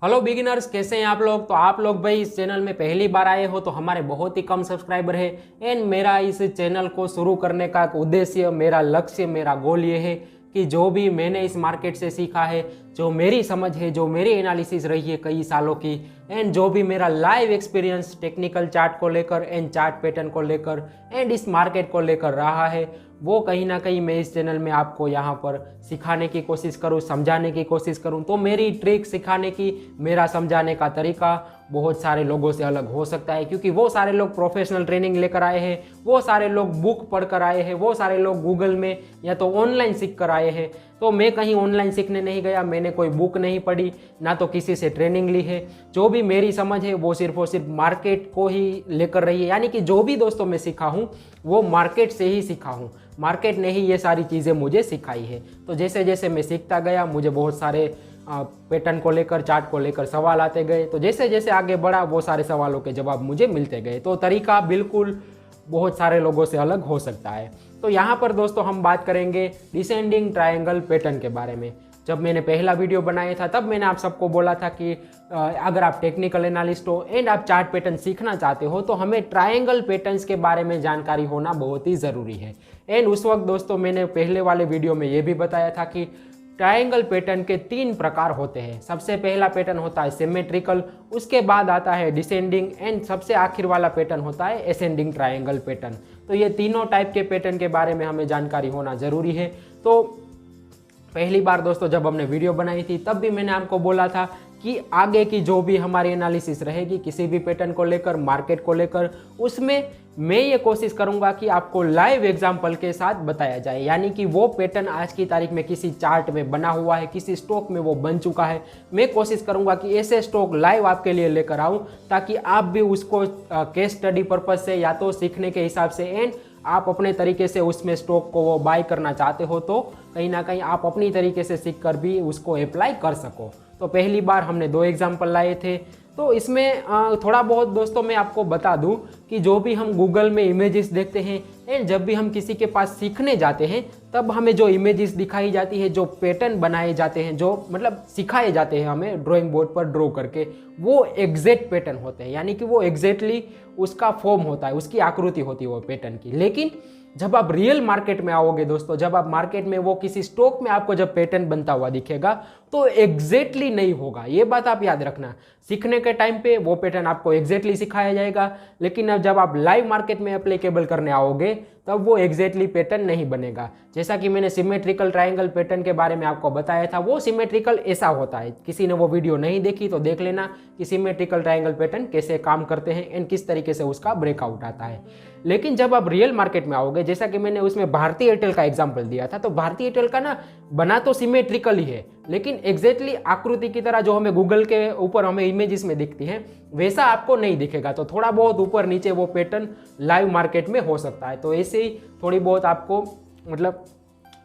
Hello beginners, कैसे हैं आप लोग। तो आप लोग भाई इस चैनल में पहली बार आए हो तो हमारे बहुत ही कम सब्सक्राइबर है। एंड मेरा इस चैनल को शुरू करने का एक उद्देश्य, मेरा लक्ष्य, मेरा गोल ये है कि जो भी मैंने इस मार्केट से सीखा है, जो मेरी समझ है, जो मेरी एनालिसिस रही है कई सालों की, एंड जो भी मेरा लाइव एक्सपीरियंस टेक्निकल चार्ट को लेकर एंड चार्ट पैटर्न को लेकर एंड इस मार्केट को लेकर रहा है, वो कहीं ना कहीं मैं इस चैनल में आपको यहाँ पर सिखाने की कोशिश करूँ, समझाने की कोशिश करूँ। तो मेरी ट्रिक सिखाने की, मेरा समझाने का तरीका बहुत सारे लोगों से अलग हो सकता है, क्योंकि वो सारे लोग प्रोफेशनल ट्रेनिंग लेकर आए हैं, वो सारे लोग बुक पढ़ कर आए हैं, वो सारे लोग गूगल में या तो ऑनलाइन सीख कर आए हैं। तो मैं कहीं ऑनलाइन सीखने नहीं गया, मैंने कोई बुक नहीं पढ़ी, ना तो किसी से ट्रेनिंग ली है। जो भी मेरी समझ है वो सिर्फ और सिर्फ मार्केट को ही लेकर रही है, यानी कि जो भी दोस्तों मैं सीखा हूँ वो मार्केट से ही सीखा हूँ, मार्केट ने ही ये सारी चीज़ें मुझे सिखाई है। तो जैसे जैसे मैं सीखता गया मुझे बहुत सारे पैटर्न को लेकर, चार्ट को लेकर सवाल आते गए। तो जैसे जैसे आगे बढ़ा वो सारे सवालों के जवाब मुझे मिलते गए। तो तरीका बिल्कुल बहुत सारे लोगों से अलग हो सकता है। तो यहाँ पर दोस्तों हम बात करेंगे डिसेंडिंग ट्रायंगल पैटर्न के बारे में। जब मैंने पहला वीडियो बनाया था तब मैंने आप सबको बोला था कि अगर आप टेक्निकल एनालिस्ट हो एंड आप चार्ट पैटर्न सीखना चाहते हो तो हमें ट्रायंगल पैटर्न्स के बारे में जानकारी होना बहुत ही ज़रूरी है। एंड उस वक्त दोस्तों मैंने पहले वाले वीडियो में ये भी बताया था कि ट्रायंगल पैटर्न के 3 प्रकार होते हैं। सबसे पहला पैटर्न होता है सिमेट्रिकल, उसके बाद आता है डिसेंडिंग एंड सबसे आखिर वाला पैटर्न होता है एसेंडिंग ट्रायंगल पैटर्न। तो ये तीनों टाइप के पैटर्न के बारे में हमें जानकारी होना ज़रूरी है। तो पहली बार दोस्तों जब हमने वीडियो बनाई थी तब भी मैंने आपको बोला था कि आगे की जो भी हमारी एनालिसिस रहेगी किसी भी पैटर्न को लेकर, मार्केट को लेकर, उसमें मैं ये कोशिश करूंगा कि आपको लाइव एग्जांपल के साथ बताया जाए। यानी कि वो पैटर्न आज की तारीख में किसी चार्ट में बना हुआ है, किसी स्टॉक में वो बन चुका है, मैं कोशिश करूंगा कि ऐसे स्टॉक लाइव आपके लिए लेकर आऊं ताकि आप भी उसको केस स्टडी पर्पज से या तो सीखने के हिसाब से एंड आप अपने तरीके से उसमें स्टॉक को वो बाय करना चाहते हो तो कहीं ना कहीं आप अपनी तरीके से सीख कर भी उसको अप्लाई कर सको। तो पहली बार हमने 2 एग्जाम्पल लाए थे। तो इसमें थोड़ा बहुत दोस्तों मैं आपको बता दूं कि जो भी हम गूगल में इमेजेस देखते हैं एंड जब भी हम किसी के पास सीखने जाते हैं तब हमें जो इमेजेस दिखाई जाती है, जो पैटर्न बनाए जाते हैं, जो मतलब सिखाए जाते हैं हमें ड्राइंग बोर्ड पर ड्रॉ करके, वो एग्जैक्ट पैटर्न होते हैं। यानी कि वो एग्जैक्टली उसका फॉर्म होता है, उसकी आकृति होती है वो पैटर्न की। लेकिन जब आप रियल मार्केट में आओगे दोस्तों, जब आप मार्केट में वो किसी स्टॉक में आपको जब पैटर्न बनता हुआ दिखेगा तो एग्जैक्टली नहीं होगा। ये बात आप याद रखना। सीखने के टाइम पे वो पैटर्न आपको एग्जैक्टली सिखाया जाएगा, लेकिन अब जब आप लाइव मार्केट में एप्लीकेबल करने आओगे तब वो एग्जैक्टली पैटर्न नहीं बनेगा। जैसा कि मैंने सिमेट्रिकल ट्रायंगल पैटर्न के बारे में आपको बताया था, वो सिमेट्रिकल ऐसा होता है। किसी ने वो वीडियो नहीं देखी तो देख लेना कि सिमेट्रिकल ट्रायंगल पैटर्न कैसे काम करते हैं एंड किस तरीके से उसका ब्रेकआउट आता है। लेकिन जब आप रियल मार्केट में आओगे, जैसा कि मैंने उसमें भारतीय एयरटेल का एग्जाम्पल दिया था, तो भारतीय एयरटेल का ना बना तो सिमेट्रिकल ही है, लेकिन एग्जैक्टली आकृति की तरह जो हमें गूगल के ऊपर हमें इमेजेस में दिखती है वैसा आपको नहीं दिखेगा। तो थोड़ा बहुत ऊपर नीचे वो पैटर्न लाइव मार्केट में हो सकता है। तो ऐसे ही थोड़ी बहुत आपको मतलब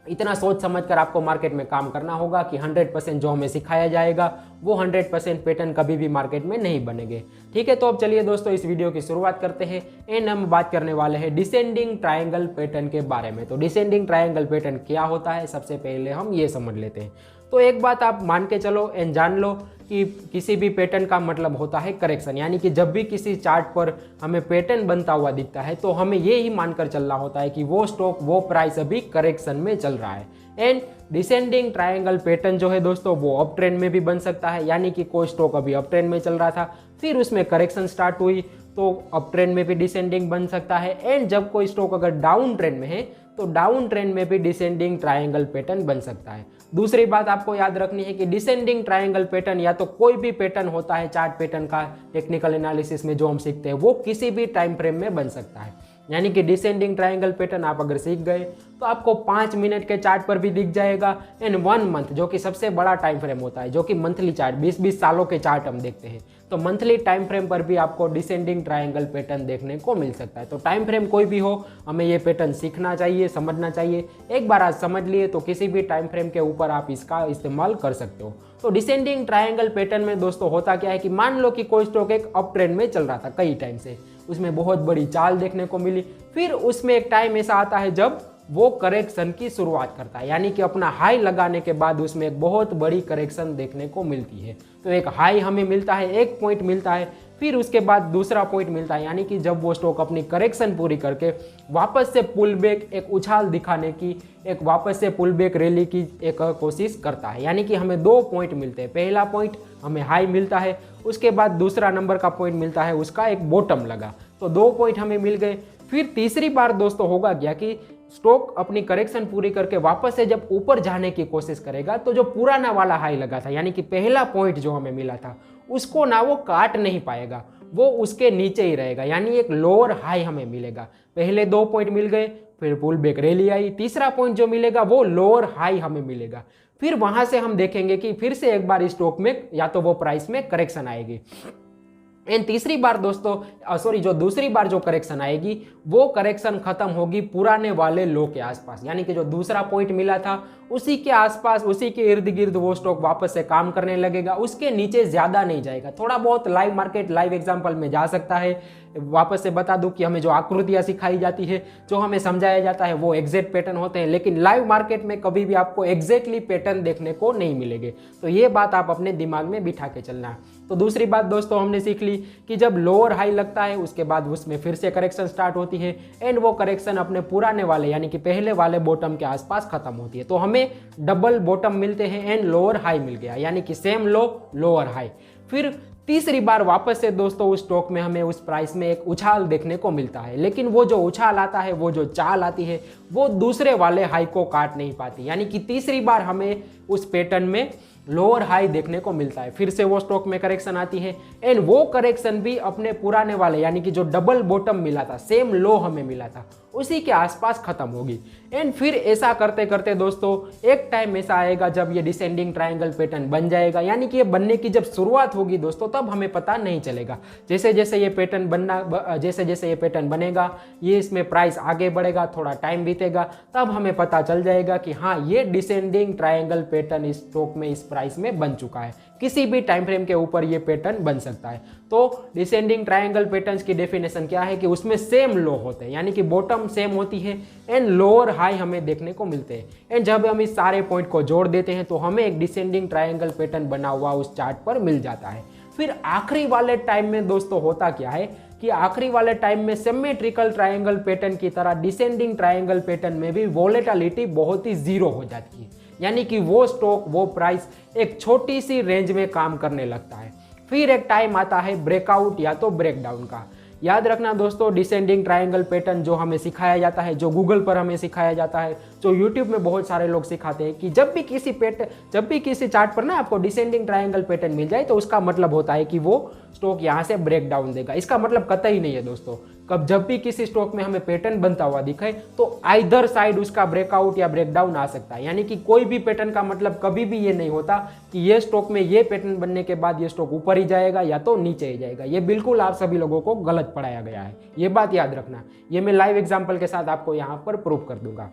इतना सोच समझ कर आपको मार्केट में काम करना होगा कि 100% जो हमें सिखाया जाएगा वो 100% पैटर्न कभी भी मार्केट में नहीं बनेंगे। ठीक है, तो अब चलिए दोस्तों इस वीडियो की शुरुआत करते हैं एंड हम बात करने वाले हैं डिसेंडिंग ट्रायंगल पैटर्न के बारे में। तो डिसेंडिंग ट्रायंगल पैटर्न क्या होता है, सबसे पहले हम ये समझ लेते हैं। तो एक बात आप मान के चलो एंड जान लो कि किसी भी पैटर्न का मतलब होता है करेक्शन। यानी कि जब भी किसी चार्ट पर हमें पैटर्न बनता हुआ दिखता है तो हमें ये ही मानकर चलना होता है कि वो स्टॉक, वो प्राइस अभी करेक्शन में चल रहा है। एंड डिसेंडिंग ट्रायंगल पैटर्न जो है दोस्तों वो अप ट्रेंड में भी बन सकता है। यानी कि कोई स्टॉक अभी अप ट्रेंड में चल रहा था, फिर उसमें करेक्शन स्टार्ट हुई तो अप ट्रेंड में भी डिसेंडिंग बन सकता है। एंड जब कोई स्टॉक अगर डाउन ट्रेंड में है तो डाउन ट्रेंड में भी डिसेंडिंग ट्रायंगल पैटर्न बन सकता है। दूसरी बात आपको याद रखनी है कि डिसेंडिंग ट्रायंगल पैटर्न या तो कोई भी पैटर्न होता है चार्ट पैटर्न का टेक्निकल एनालिसिस में जो हम सीखते हैं वो किसी भी टाइम फ्रेम में बन सकता है। यानी कि डिसेंडिंग ट्रायंगल पैटर्न आप अगर सीख गए तो आपको 5 मिनट के चार्ट पर भी दिख जाएगा एंड 1 मंथ जो कि सबसे बड़ा टाइम फ्रेम होता है, जो कि मंथली चार्ट 20-20 सालों के चार्ट हम देखते हैं, तो मंथली टाइम फ्रेम पर भी आपको डिसेंडिंग ट्रायंगल पैटर्न देखने को मिल सकता है। तो टाइम फ्रेम कोई भी हो हमें ये पैटर्न सीखना चाहिए, समझना चाहिए। एक बार आज समझ लिए तो किसी भी टाइम फ्रेम के ऊपर आप इसका इस्तेमाल कर सकते हो। तो डिसेंडिंग ट्रायंगल पैटर्न में दोस्तों होता क्या है कि मान लो कि कोई स्टॉक एक अप ट्रेंड में चल रहा था कई टाइम से, उसमें बहुत बड़ी चाल देखने को मिली, फिर उसमें एक टाइम ऐसा आता है जब वो करेक्शन की शुरुआत करता है, यानी कि अपना हाई लगाने के बाद उसमें एक बहुत बड़ी करेक्शन देखने को मिलती है। तो एक हाई हमें मिलता है, एक पॉइंट मिलता है, फिर उसके बाद दूसरा पॉइंट मिलता है, यानी कि जब वो स्टॉक अपनी करेक्शन पूरी करके वापस से पुल बैक, एक उछाल दिखाने की, एक वापस से पुल बैक रैली की एक कोशिश करता है। यानी कि हमें 2 पॉइंट मिलते हैं। पहला पॉइंट हमें हाई मिलता है, उसके बाद दूसरा नंबर का पॉइंट मिलता है, उसका एक बॉटम लगा, तो 2 पॉइंट हमें मिल गए। फिर तीसरी बार दोस्तों होगा क्या कि स्टॉक अपनी करेक्शन पूरी करके वापस से जब ऊपर जाने की कोशिश करेगा तो जो पुराना वाला हाई लगा था, यानी कि पहला पॉइंट जो हमें मिला था, उसको ना वो काट नहीं पाएगा, वो उसके नीचे ही रहेगा, यानी एक लोअर हाई हमें मिलेगा। पहले 2 पॉइंट मिल गए, फिर पुल बैक रैली आई, तीसरा पॉइंट जो मिलेगा वो लोअर हाई हमें मिलेगा। फिर वहां से हम देखेंगे कि फिर से एक बार स्टॉक में या तो वो प्राइस में करेक्शन आएगी। एंड तीसरी बार दोस्तों जो दूसरी बार जो करेक्शन आएगी वो करेक्शन खत्म होगी पुराने वाले लो के आसपास, यानी कि जो दूसरा पॉइंट मिला था उसी के आसपास, उसी के इर्द गिर्द वो स्टॉक वापस से काम करने लगेगा, उसके नीचे ज्यादा नहीं जाएगा। थोड़ा बहुत लाइव मार्केट, लाइव एग्जांपल में जा सकता है। वापस से बता दूं कि हमें जो आकृतियां सिखाई जाती है, जो हमें समझाया जाता है, वो एग्जैक्ट पैटर्न होते हैं, लेकिन लाइव मार्केट में कभी भी आपको एग्जैक्टली पैटर्न देखने को नहीं मिलेंगे। तो ये बात आप अपने दिमाग में बिठा के चलना है। तो दूसरी बात दोस्तों हमने सीख ली कि जब लोअर हाई लगता है उसके बाद उसमें फिर से करेक्शन स्टार्ट होती है, एंड वो करेक्शन अपने पुराने वाले यानी कि पहले वाले बॉटम के आसपास खत्म होती है। तो हमें डबल बॉटम मिलते हैं एंड लोअर हाई मिल गया, यानी कि सेम लो लोअर हाई। फिर तीसरी बार वापस से दोस्तों उस स्टॉक में हमें उस प्राइस में एक उछाल देखने को मिलता है, लेकिन वो जो उछाल आता है, वो जो चाल आती है, वो दूसरे वाले हाई को काट नहीं पाती, यानी कि तीसरी बार हमें उस पैटर्न में लोअर हाई देखने को मिलता है। फिर से वो स्टॉक में करेक्शन आती है एंड वो करेक्शन भी अपने पुराने वाले यानी कि जो डबल बॉटम मिला था, सेम लो हमें मिला था, उसी के आसपास खत्म होगी। एंड फिर ऐसा करते करते दोस्तों एक टाइम ऐसा आएगा जब ये डिसेंडिंग ट्रायंगल पैटर्न बन जाएगा, यानी कि ये बनने की जब शुरुआत होगी दोस्तों तब हमें पता नहीं चलेगा। जैसे जैसे ये पैटर्न बनेगा, ये इसमें प्राइस आगे बढ़ेगा, थोड़ा टाइम बीतेगा, तब हमें पता चल जाएगा कि हाँ ये डिसेंडिंग ट्रायंगल पैटर्न इस स्टॉक में, इस प्राइस में बन चुका है। किसी भी टाइम फ्रेम के ऊपर ये पैटर्न बन सकता है। तो डिसेंडिंग ट्रायंगल पैटर्न्स की डेफिनेशन क्या है कि उसमें सेम लो होते हैं, यानी कि बॉटम सेम होती है एंड लोअर हाई हमें देखने को मिलते हैं। एंड जब हम इस सारे पॉइंट को जोड़ देते हैं तो हमें एक डिसेंडिंग ट्रायंगल पैटर्न बना हुआ उस चार्ट पर मिल जाता है। फिर आखिरी वाले टाइम में दोस्तों होता क्या है कि आखिरी वाले टाइम में सिमेट्रिकल ट्रायंगल पैटर्न की तरह डिसेंडिंग ट्रायंगल पैटर्न में भी वोलेटिलिटी बहुत ही जीरो हो जाती है, यानी कि वो स्टॉक, वो प्राइस एक छोटी सी रेंज में काम करने लगता है। फिर एक टाइम आता है ब्रेकआउट या तो ब्रेकडाउन का। याद रखना दोस्तों, डिसेंडिंग ट्रायंगल पैटर्न जो हमें सिखाया जाता है, जो गूगल पर हमें सिखाया जाता है, जो यूट्यूब में बहुत सारे लोग सिखाते हैं कि जब भी किसी चार्ट पर ना आपको डिसेंडिंग ट्रायंगल पैटर्न मिल जाए तो उसका मतलब होता है कि वो स्टॉक यहाँ से ब्रेक डाउन देगा। इसका मतलब कतई नहीं है दोस्तों। जब भी किसी स्टॉक में हमें पैटर्न बनता हुआ दिखे तो आइदर साइड उसका ब्रेकआउट या ब्रेकडाउन आ सकता है, यानी कि कोई भी पैटर्न का मतलब कभी भी ये नहीं होता कि ये स्टॉक में ये पैटर्न बनने के बाद ये स्टॉक ऊपर ही जाएगा या तो नीचे ही जाएगा। ये बिल्कुल आप सभी लोगों को गलत पढ़ाया गया है, ये बात याद रखना। ये मैं लाइव एग्जाम्पल के साथ आपको यहाँ पर प्रूव कर दूंगा।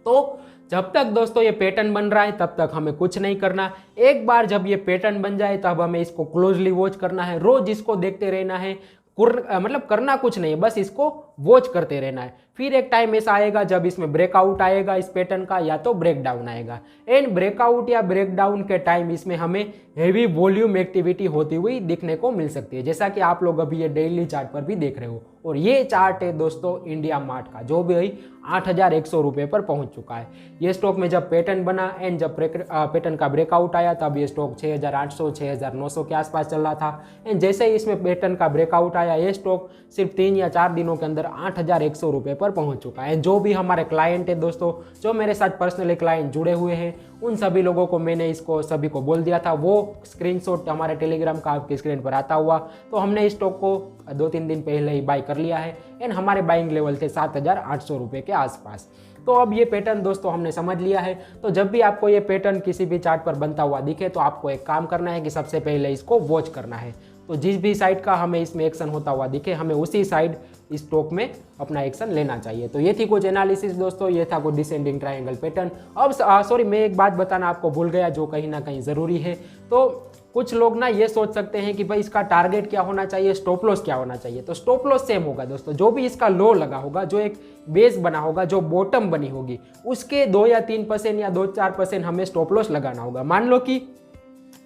तो जब तक दोस्तों ये पैटर्न बन रहा है तब तक हमें कुछ नहीं करना। एक बार जब ये पैटर्न बन जाए तब हमें इसको क्लोजली वॉच करना है, रोज इसको देखते रहना है, मतलब करना कुछ नहीं है, बस इसको वॉच करते रहना है। फिर एक टाइम ऐसा आएगा जब इसमें ब्रेकआउट आएगा इस पैटर्न का या तो ब्रेकडाउन आएगा। एंड ब्रेकआउट या ब्रेकडाउन के टाइम इसमें हमें हेवी वॉल्यूम एक्टिविटी होती हुई दिखने को मिल सकती है, जैसा कि आप लोग अभी ये डेली चार्ट पर भी देख रहे हो। और ये चार्ट है दोस्तों इंडिया मार्ट का, जो भी 8,100 रुपये पर पहुंच चुका है। ये स्टॉक में जब पैटर्न बना एंड जब पैटर्न का ब्रेकआउट आया तब ये स्टॉक 6,800 6,900 के आसपास चल रहा था। एंड जैसे ही इसमें पैटर्न का ब्रेकआउट आया ये स्टॉक सिर्फ 3 या 4 दिनों के अंदर 8,100 रुपये पर पहुंच चुका है। जो भी हमारे क्लाइंट है दोस्तों, जो मेरे साथ पर्सनली क्लाइंट जुड़े हुए हैं, उन सभी लोगों को मैंने इसको सभी को बोल दिया था। वो स्क्रीनशॉट हमारे टेलीग्राम का आपकी स्क्रीन पर आता हुआ, तो हमने इस स्टॉक को 2-3 दिन पहले ही बाई कर लिया है एंड हमारे बाइंग लेवल थे 7,800 रुपये के आसपास। तो अब ये पैटर्न दोस्तों हमने समझ लिया है। तो जब भी आपको ये पैटर्न किसी भी चार्ट पर बनता हुआ दिखे तो आपको एक काम करना है कि सबसे पहले इसको वॉच करना है। तो जिस भी साइड का हमें इसमें एक्शन होता हुआ दिखे, हमें उसी साइड इस स्टॉक में अपना एक्शन लेना चाहिए। तो ये थी कुछ एनालिसिस दोस्तों, ये था कुछ डिसेंडिंग ट्रायंगल पैटर्न। अब सॉरी, मैं एक बात बताना आपको भूल गया जो कहीं ना कहीं ज़रूरी है। तो कुछ लोग ना ये सोच सकते हैं कि भाई इसका टारगेट क्या होना चाहिए, स्टॉप लॉस क्या होना चाहिए। तो स्टॉप लॉस सेम होगा दोस्तों, जो भी इसका लो लगा होगा, जो एक बेस बना होगा, जो बॉटम बनी होगी, उसके 2 या 3% या 2-4% हमें स्टॉप लॉस लगाना होगा। मान लो कि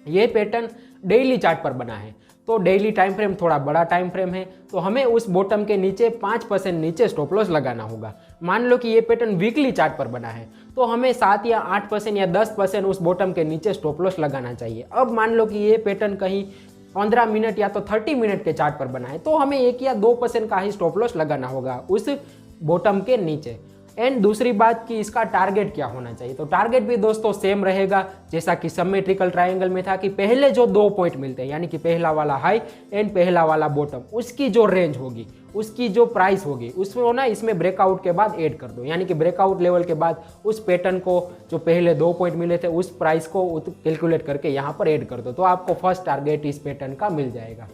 ये पैटर्न डेली चार्ट पर बना है, तो डेली टाइम फ्रेम थोड़ा बड़ा टाइम फ्रेम है, तो हमें उस बॉटम के नीचे 5% नीचे स्टॉप लॉस लगाना होगा। मान लो कि ये पैटर्न वीकली चार्ट पर बना है, तो हमें 7 या 8% या 10% उस बॉटम के नीचे स्टॉप लॉस लगाना चाहिए। अब मान लो कि ये पैटर्न कहीं 15 मिनट या तो 30 मिनट के चार्ट पर बना है, तो हमें 1 या 2% का ही स्टॉप लॉस लगाना होगा उस बॉटम के नीचे। एंड दूसरी बात कि इसका टारगेट क्या होना चाहिए, तो टारगेट भी दोस्तों सेम रहेगा जैसा कि सिमेट्रिकल ट्रायंगल में था कि पहले जो 2 पॉइंट मिलते हैं, यानी कि पहला वाला हाई एंड पहला वाला बॉटम, उसकी जो रेंज होगी, उसकी जो प्राइस होगी, उसमें ना इसमें ब्रेकआउट के बाद ऐड कर दो, यानी कि ब्रेकआउट लेवल के बाद उस पैटर्न को, जो पहले 2 पॉइंट मिले थे, उस प्राइस को कैलकुलेट करके यहाँ पर ऐड कर दो, तो आपको फर्स्ट टारगेट इस पैटर्न का मिल जाएगा।